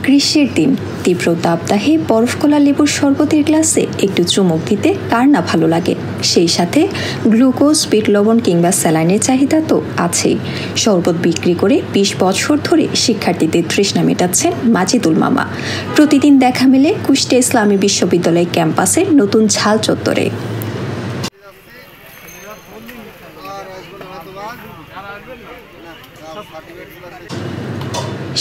গ্রীষ্মের দিন তীব্র দাবদাহে বরফকলা লেবুর শরবতের গ্লাসে একটু চুমুক দিতে কার না ভালো লাগে। সেই সাথে গ্লুকোজ, বিট লবণ কিংবা স্যালাইনের চাহিদা তো আছেই। শরবত বিক্রি করে ২০ বছর ধরে শিক্ষার্থীদের তৃষ্ণা মেটাচ্ছেন মাজিদুল মামা। প্রতিদিন দেখা মেলে কুষ্টিয়া ইসলামী বিশ্ববিদ্যালয় ক্যাম্পাসের নতুন ঝাল চত্বরে।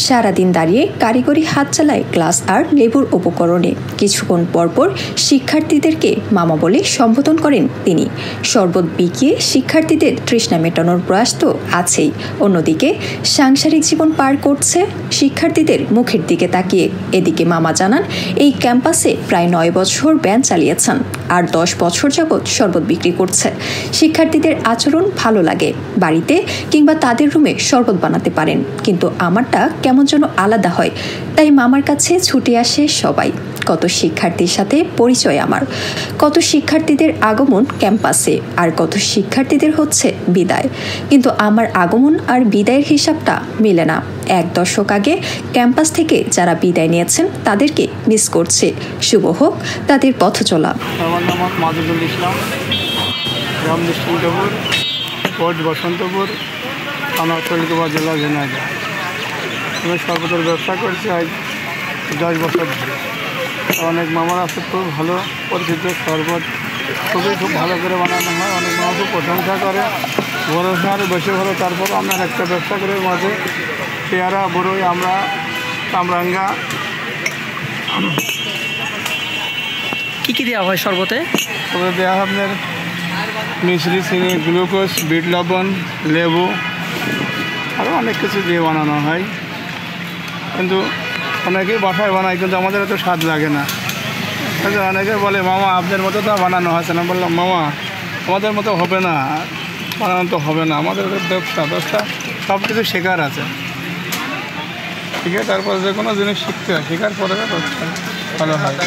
সারাদিন দাঁড়িয়ে কারিগরি হাত চালায় গ্লাস আর লেবুর উপকরণে। কিছুক্ষণ পরপর শিক্ষার্থীদেরকে মামা বলে সম্বোধন করেন তিনি। শরবত বিকিয়ে শিক্ষার্থীদের তৃষ্ণা মেটানোর প্রয়াস তো আছেই, অন্যদিকে সাংসারিক জীবন পার করছে শিক্ষার্থীদের মুখের দিকে তাকিয়ে। এদিকে মামা জানান, এই ক্যাম্পাসে প্রায় ৯ বছর ব্যান চালিয়েছেন আর ১০ বছর যাবৎ শরবত বিক্রি করছে। শিক্ষার্থীদের আচরণ ভালো লাগে। বাড়িতে কিংবা তাদের রুমে শরবত বানাতে পারেন, কিন্তু আমারটা কেমন যেন আলাদা হয়, তাই মামার কাছে ছুটে আসে সবাই। কত শিক্ষার্থীর সাথে পরিচয় আমার, কত শিক্ষার্থীদের আগমন ক্যাম্পাসে আর কত শিক্ষার্থীদের হচ্ছে বিদায়, কিন্তু আমার আগমন আর বিদায়ের হিসাবটা মেলে না। ১ দশক আগে ক্যাম্পাস থেকে যারা বিদায় নিয়েছেন তাদেরকে মিস করছে। শুভ হোক তাদের পথ চলা। আমার নাম মাজিদুল ইসলাম, গ্রাম নিশ্চিন্তপুর, পোস্ট বসন্তপুর, থানা শৈলকুপা, জেলা ঝিনাইদহ। আমি শরবতের ব্যবসা করছি আজ 10 বছর ধরে। অনেক মামার আছে, খুব ভালো পরিচিত। শরবত খুব ভালো করে বানানো হয়। অনেক মামা খুব প্রশংসা করে, ভরসা আরও বেশি ভালো। তারপর আমরা একটা ব্যবসা করে মাঝে পেয়ারা, বড়ই, আমরা কামরাঙ্গা। কী দেওয়া হয় শরবতে? তবে দেওয়া হয় আপনার মিশ্রি, চিনি, গ্লুকোজ, বিট লবণ, লেবু, আরও অনেক কিছু দিয়ে বানানো হয়। কিন্তু অনেকেই বাসায় বানায়, কিন্তু আমাদের এত স্বাদ লাগে না। অনেকে বলে, মামা আপনার মতো তো বানানো হয়েছে না। বললাম, মামা আমাদের মতো হবে না, বানানো তো হবে না। আমাদের ব্যবসা সব কিছু শেখার আছে। ঠিক আছে, তারপর যে কোনো জিনিস শিখতে হয়, শেখার পরে ব্যবসা ভালো হয়।